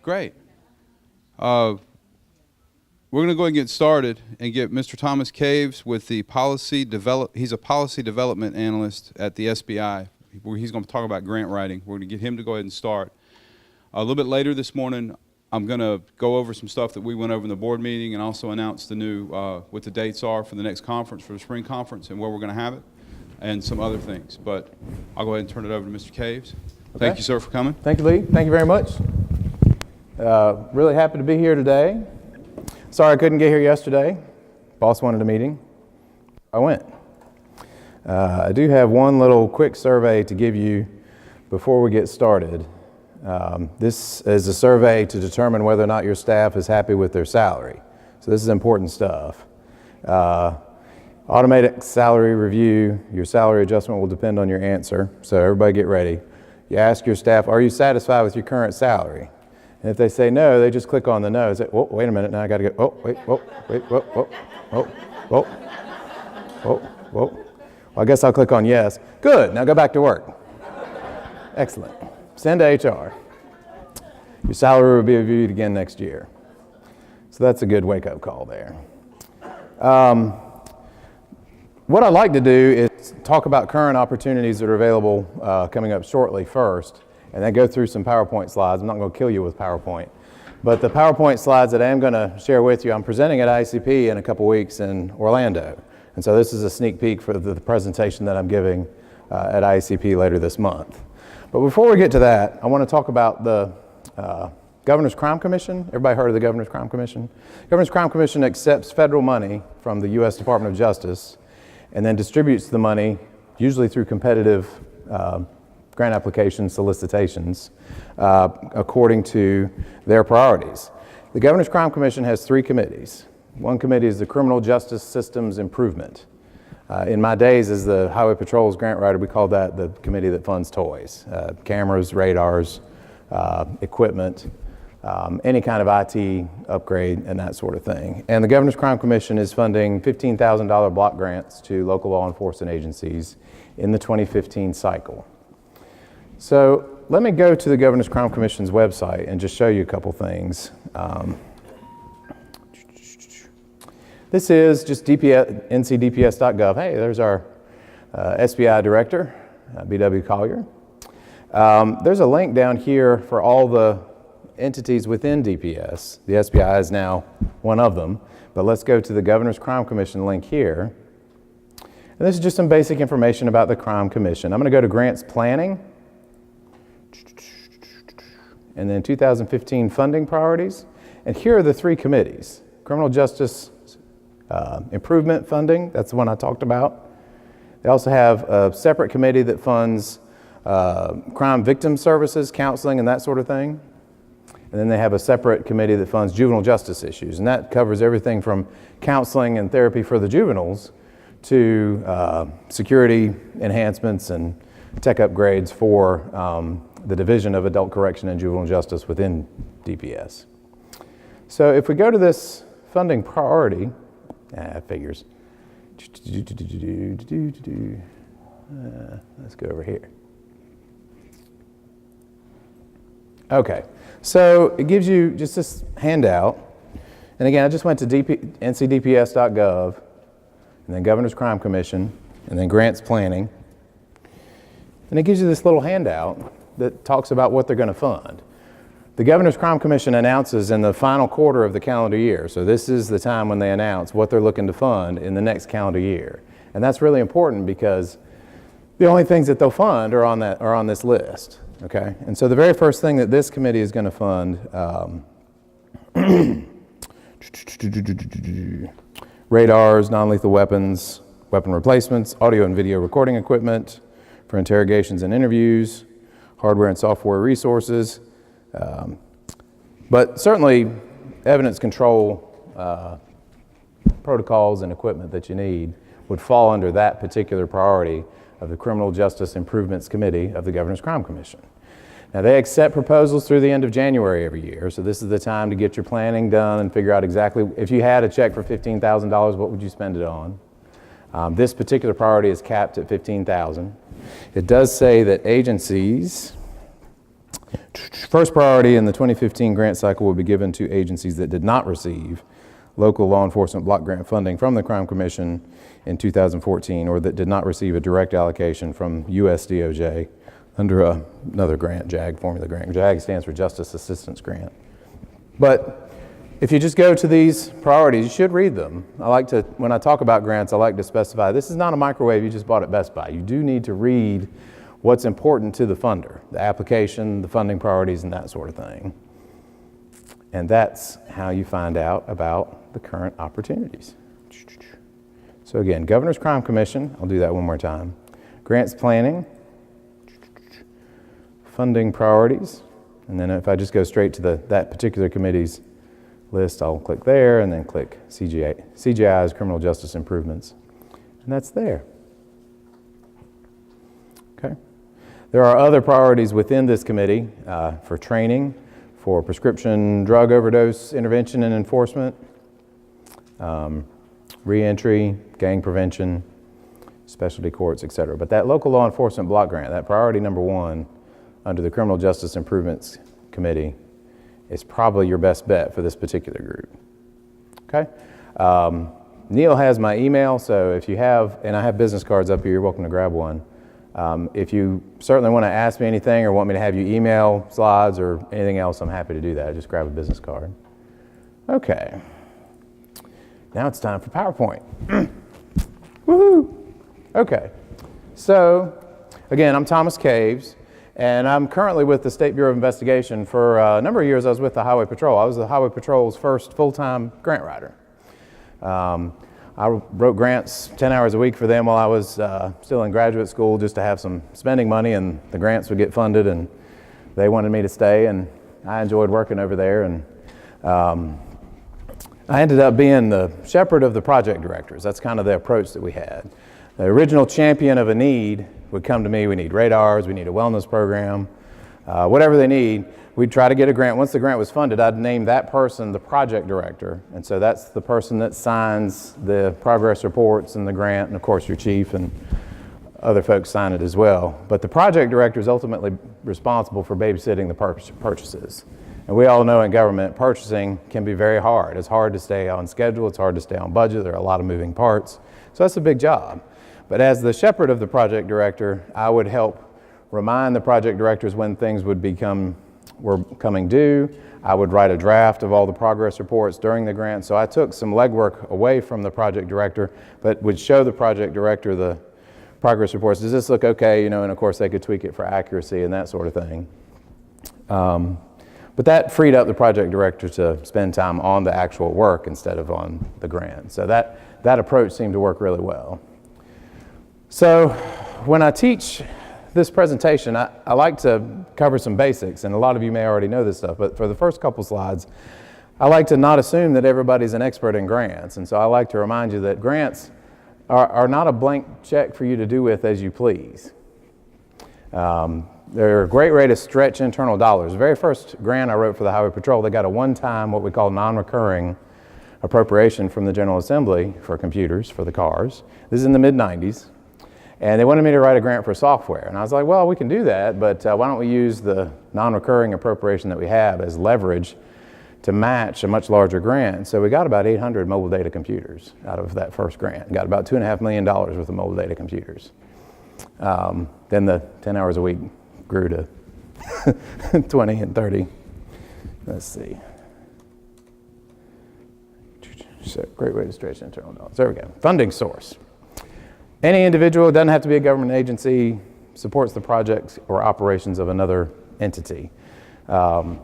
Great. We're going to go ahead and get started and get Mr. Thomas Caves with the he's a policy development analyst at the SBI. He's going to talk about grant writing. We're going to get him to go ahead and start. A little bit later this morning, I'm going to go over some stuff that we went over in the board meeting and also announce the new, what the dates are for the next conference, for the spring conference, and where we're going to have it, and some other things. But I'll go ahead and turn it over to Mr. Caves. Okay. Thank you, sir, for coming. Thank you, Lee. Thank you very much. Really happy to be here today. Sorry I couldn't get here yesterday. Boss wanted a meeting. I went. I do have one little quick survey to give you before we get started. This is a survey to determine whether or not your staff is happy with their salary. So this is important stuff. Automated salary review, your salary adjustment will depend on your answer. So everybody get ready. You ask your staff, are you satisfied with your current salary? And if they say no, they just click on the no. Say, whoa, wait a minute, now I got to go, oh, wait, whoa, wait, whoa, whoa, whoa, whoa, whoa, whoa. Well, I guess I'll click on yes. Good, now go back to work. Excellent. Send to HR. Your salary will be reviewed again next year. So that's a good wake-up call there. What I'd like to do is talk about current opportunities that are available coming up shortly first, and then go through some PowerPoint slides. I'm not going to kill you with PowerPoint. But the PowerPoint slides that I am going to share with you, I'm presenting at ICP in a couple weeks in Orlando. And so this is a sneak peek for the presentation that I'm giving at ICP later this month. But before we get to that, I want to talk about the Governor's Crime Commission. Everybody heard of the Governor's Crime Commission? Governor's Crime Commission accepts federal money from the U.S. Department of Justice and then distributes the money, usually through competitive grant application solicitations, according to their priorities. The Governor's Crime Commission has 3 committees. One committee is the Criminal Justice Systems Improvement. In my days as the Highway Patrol's grant writer, we called that the committee that funds toys, cameras, radars, equipment, any kind of IT upgrade and that sort of thing. And the Governor's Crime Commission is funding $15,000 block grants to local law enforcement agencies in the 2015 cycle. So let me go to the Governor's Crime Commission's website and just show you a couple things. This is just ncdps.gov. Hey, there's our SBI director, B.W. Collier. There's a link down here for all the entities within DPS. The SBI is now one of them, but let's go to the Governor's Crime Commission link here. And this is just some basic information about the Crime Commission. I'm going to go to grants planning, and then 2015 funding priorities. And here are the 3 committees. Criminal Justice Improvement funding, that's the one I talked about. They also have a separate committee that funds crime victim services, counseling, and that sort of thing. And then they have a separate committee that funds juvenile justice issues, and that covers everything from counseling and therapy for the juveniles to security enhancements and tech upgrades for the Division of Adult Correction and Juvenile Justice within DPS. So if we go to this funding priority, figures. Let's go over here. Okay, so it gives you just this handout. And again, I just went to ncdps.gov, and then Governor's Crime Commission, and then grants planning. And it gives you this little handout that talks about what they're going to fund. The Governor's Crime Commission announces in the final quarter of the calendar year. So this is the time when they announce what they're looking to fund in the next calendar year. And that's really important because the only things that they'll fund are on this list. Okay? And so the very first thing that this committee is going to fund, radars, non-lethal weapons, weapon replacements, audio and video recording equipment for interrogations and interviews, hardware and software resources, but certainly evidence control protocols and equipment that you need would fall under that particular priority of the Criminal Justice Improvements Committee of the Governor's Crime Commission. Now they accept proposals through the end of January every year, so this is the time to get your planning done and figure out exactly, if you had a check for $15,000, what would you spend it on? This particular priority is capped at $15,000. It does say that agencies First priority in the 2015 grant cycle will be given to agencies that did not receive local law enforcement block grant funding from the Crime Commission in 2014, or that did not receive a direct allocation from US DOJ under another grant, JAG formula grant. JAG stands for Justice Assistance Grant. But if you just go to these priorities, you should read them. When I talk about grants, I like to specify, this is not a microwave you just bought at Best Buy. You do need to read what's important to the funder, the application, the funding priorities, and that sort of thing. And that's how you find out about the current opportunities. So again, Governor's Crime Commission, I'll do that one more time. Grants planning, funding priorities, and then if I just go straight to that particular committee's list, I'll click there and then click CGI's Criminal Justice Improvements, and that's there. Okay. There are other priorities within this committee for training, for prescription drug overdose intervention and enforcement, reentry, gang prevention, specialty courts, et cetera. But that local law enforcement block grant, that priority number 1 under the Criminal Justice Improvements Committee, is probably your best bet for this particular group. Okay? Neil has my email, so if you have, and I have business cards up here, you're welcome to grab one. If you certainly want to ask me anything or want me to have you email slides or anything else, I'm happy to do that. Just grab a business card. Okay. Now it's time for PowerPoint. Woohoo! Okay. So, again, I'm Thomas Caves, and I'm currently with the State Bureau of Investigation. For a number of years, I was with the Highway Patrol. I was the Highway Patrol's first full-time grant writer. I wrote grants 10 hours a week for them while I was still in graduate school, just to have some spending money, and the grants would get funded, and they wanted me to stay, and I enjoyed working over there. And I ended up being the shepherd of the project directors. That's kind of the approach that we had. The original champion of a need would come to me. We need radars, we need a wellness program, whatever they need. We'd try to get a grant. Once the grant was funded, I'd name that person the project director. And so that's the person that signs the progress reports and the grant, and of course your chief and other folks sign it as well. But the project director is ultimately responsible for babysitting the purchases. And we all know in government, purchasing can be very hard. It's hard to stay on schedule, it's hard to stay on budget, there are a lot of moving parts. So that's a big job. But as the shepherd of the project director, I would help remind the project directors when things were coming due. I would write a draft of all the progress reports during the grant. So I took some legwork away from the project director, but would show the project director the progress reports. Does this look okay? You know, and of course they could tweak it for accuracy and that sort of thing. But that freed up the project director to spend time on the actual work instead of on the grant. So that approach seemed to work really well. So when I teach this presentation, I like to cover some basics, and a lot of you may already know this stuff, but for the first couple slides, I like to not assume that everybody's an expert in grants. And so I like to remind you that grants are not a blank check for you to do with as you please. They're a great way to stretch internal dollars. The very first grant I wrote for the Highway Patrol, they got a one-time, what we call non-recurring appropriation from the General Assembly for computers for the cars. This is in the mid-90s. And they wanted me to write a grant for software. And I was like, well, we can do that, but why don't we use the non-recurring appropriation that we have as leverage to match a much larger grant? So we got about 800 mobile data computers out of that first grant. Got about $2.5 million worth of mobile data computers. Then the 10 hours a week grew to 20 and 30. Let's see. So great way to stretch internal dollars. There we go. Funding source. Any individual, doesn't have to be a government agency, supports the projects or operations of another entity. A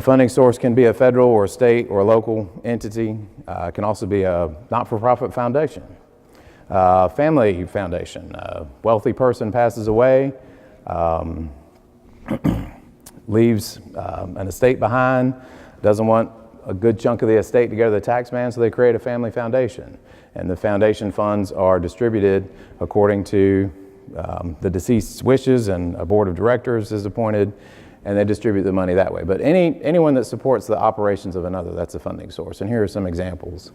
funding source can be a federal or state or local entity. It can also be a not-for-profit foundation, family foundation. A wealthy person passes away, leaves an estate behind, doesn't want a good chunk of the estate to go to the tax man, so they create a family foundation. And the foundation funds are distributed according to the deceased's wishes, and a board of directors is appointed, and they distribute the money that way. But anyone that supports the operations of another, that's a funding source. And here are some examples.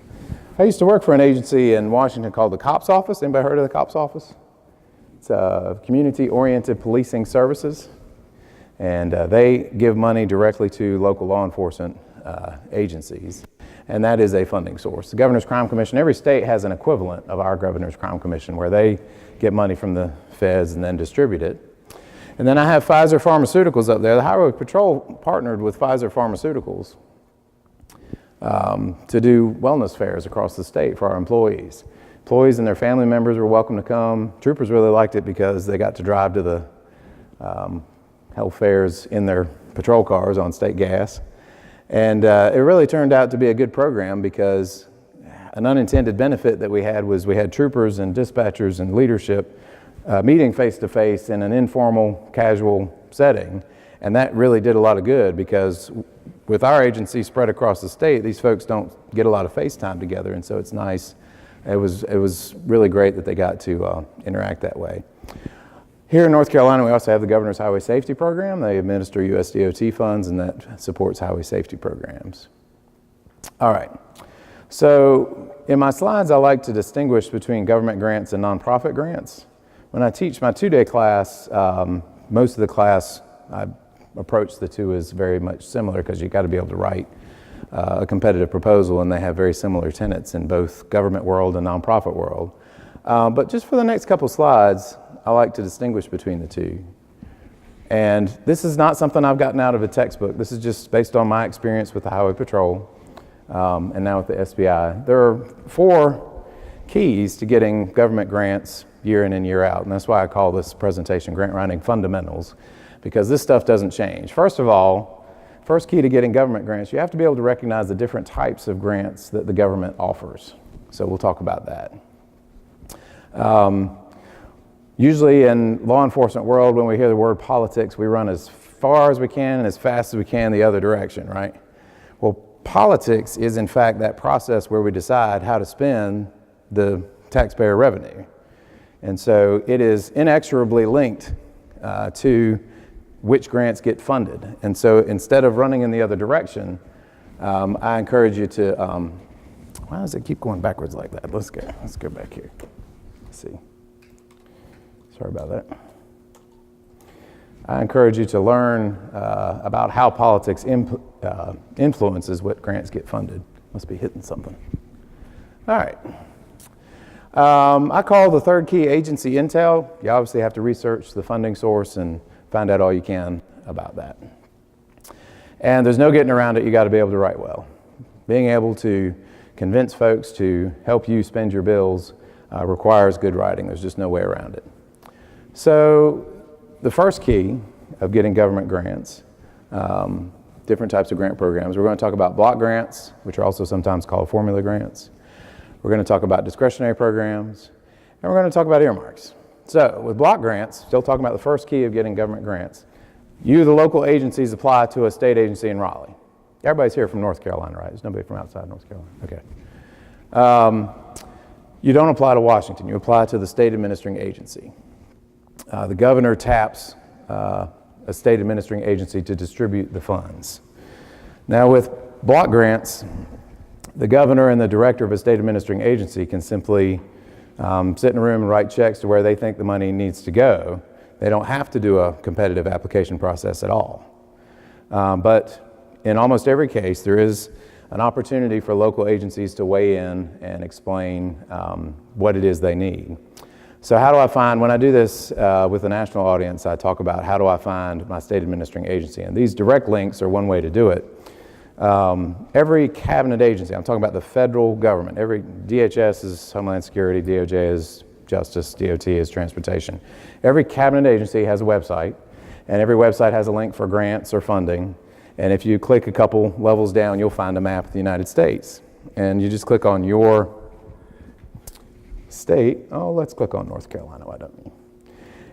I used to work for an agency in Washington called the COPS Office. Anybody heard of the COPS Office? It's community-oriented policing services, and they give money directly to local law enforcement agencies, and that is a funding source. The Governor's Crime Commission, every state has an equivalent of our Governor's Crime Commission where they get money from the feds and then distribute it. And then I have Pfizer Pharmaceuticals up there. The Highway Patrol partnered with Pfizer Pharmaceuticals to do wellness fairs across the state for our employees. Employees and their family members were welcome to come. Troopers really liked it because they got to drive to the health fairs in their patrol cars on state gas. And it really turned out to be a good program because an unintended benefit that we had was we had troopers and dispatchers and leadership meeting face-to-face in an informal, casual setting. And that really did a lot of good because with our agency spread across the state, these folks don't get a lot of face time together, and so it's nice. It was really great that they got to interact that way. Here in North Carolina, we also have the Governor's Highway Safety Program. They administer US DOT funds, and that supports highway safety programs. All right. So in my slides, I like to distinguish between government grants and nonprofit grants. When I teach my two-day class, most of the class, I approach the two as very much similar because you got to be able to write a competitive proposal, and they have very similar tenets in both government world and nonprofit world. But just for the next couple slides, I like to distinguish between the two. And this is not something I've gotten out of a textbook. This is just based on my experience with the Highway Patrol and now with the SBI. There are 4 keys to getting government grants year in and year out, and that's why I call this presentation Grant Writing Fundamentals, because this stuff doesn't change. First of all, first key to getting government grants, you have to be able to recognize the different types of grants that the government offers. So we'll talk about that. Usually in law enforcement world, when we hear the word politics, we run as far as we can and as fast as we can the other direction, right? Well, politics is in fact that process where we decide how to spend the taxpayer revenue. And so it is inexorably linked to which grants get funded. And so instead of running in the other direction, I encourage you to, why does it keep going backwards like that? Let's go back here. Let's see. Sorry about that. I encourage you to learn about how politics influences what grants get funded. Must be hitting something. All right. I call the third key agency intel. You obviously have to research the funding source and find out all you can about that. And there's no getting around it. You got to be able to write well. Being able to convince folks to help you spend your bills requires good writing. There's just no way around it. So the first key of getting government grants, different types of grant programs, we're going to talk about block grants, which are also sometimes called formula grants. We're going to talk about discretionary programs, and we're going to talk about earmarks. So with block grants, still talking about the first key of getting government grants, you, the local agencies, apply to a state agency in Raleigh. Everybody's here from North Carolina, right? There's nobody from outside North Carolina. Okay. You don't apply to Washington. You apply to the state administering agency. The governor taps a state administering agency to distribute the funds. Now with block grants, the governor and the director of a state administering agency can simply sit in a room and write checks to where they think the money needs to go. They don't have to do a competitive application process at all. But in almost every case, there is an opportunity for local agencies to weigh in and explain what it is they need. So how do I find, when I do this with a national audience, I talk about how do I find my state administering agency. And these direct links are one way to do it. Every cabinet agency, I'm talking about the federal government, every DHS is Homeland Security, DOJ is Justice, DOT is Transportation. Every cabinet agency has a website, and every website has a link for grants or funding. And if you click a couple levels down, you'll find a map of the United States. And you just click on your state. Oh, let's click on North Carolina, why don't we?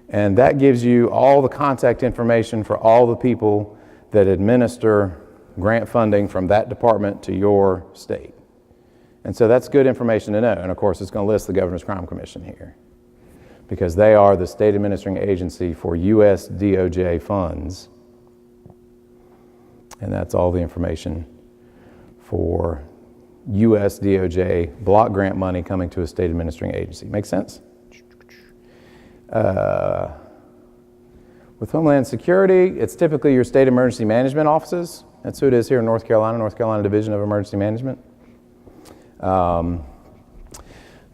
And that gives you all the contact information for all the people that administer grant funding from that department to your state. And so that's good information to know. And of course, it's going to list the Governor's Crime Commission here because they are the state administering agency for US DOJ funds. And that's all the information for US DOJ block grant money coming to a state administering agency. Make sense? With Homeland Security, it's typically your state emergency management offices. That's who it is here in North Carolina Division of Emergency Management.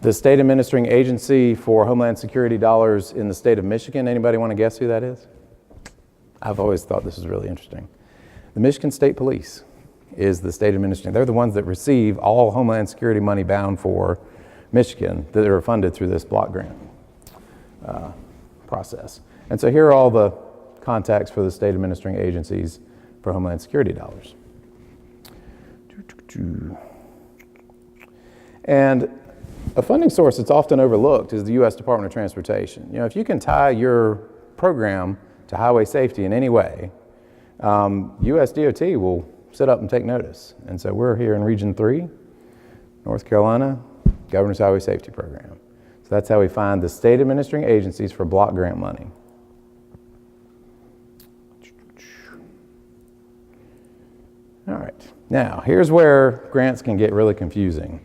The state administering agency for Homeland Security dollars in the state of Michigan. Anybody want to guess who that is? I've always thought this was really interesting. The Michigan State Police is the state administrator. They're the ones that receive all Homeland Security money bound for Michigan that are funded through this block grant process. And so here are all the contacts for the state administering agencies for Homeland Security dollars. And a funding source that's often overlooked is the U.S. Department of Transportation. You know, if you can tie your program to highway safety in any way, U.S. DOT will sit up and take notice. And so we're here in Region 3, North Carolina, Governor's Highway Safety Program. So that's how we find the state administering agencies for block grant money. All right, now here's where grants can get really confusing.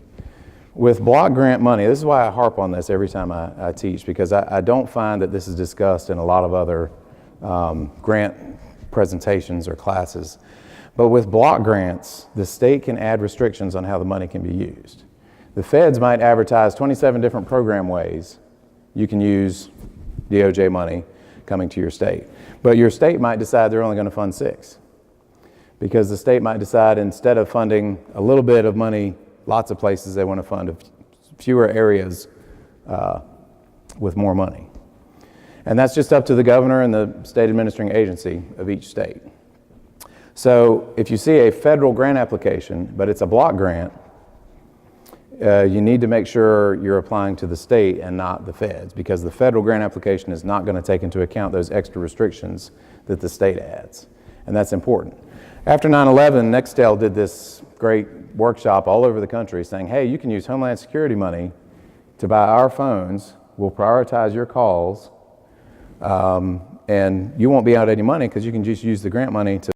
With block grant money, this is why I harp on this every time I teach, because I don't find that this is discussed in a lot of other grant presentations or classes. But with block grants, the state can add restrictions on how the money can be used. The feds might advertise 27 different program ways you can use DOJ money coming to your state. But your state might decide they're only going to fund 6. Because the state might decide instead of funding a little bit of money, lots of places, they want to fund fewer areas with more money. And that's just up to the governor and the state administering agency of each state. So if you see a federal grant application, but it's a block grant, you need to make sure you're applying to the state and not the feds, because the federal grant application is not going to take into account those extra restrictions that the state adds. And that's important. After 9/11, Nextel did this great workshop all over the country saying, hey, you can use Homeland Security money to buy our phones. We'll prioritize your calls, and you won't be out any money because you can just use the grant money to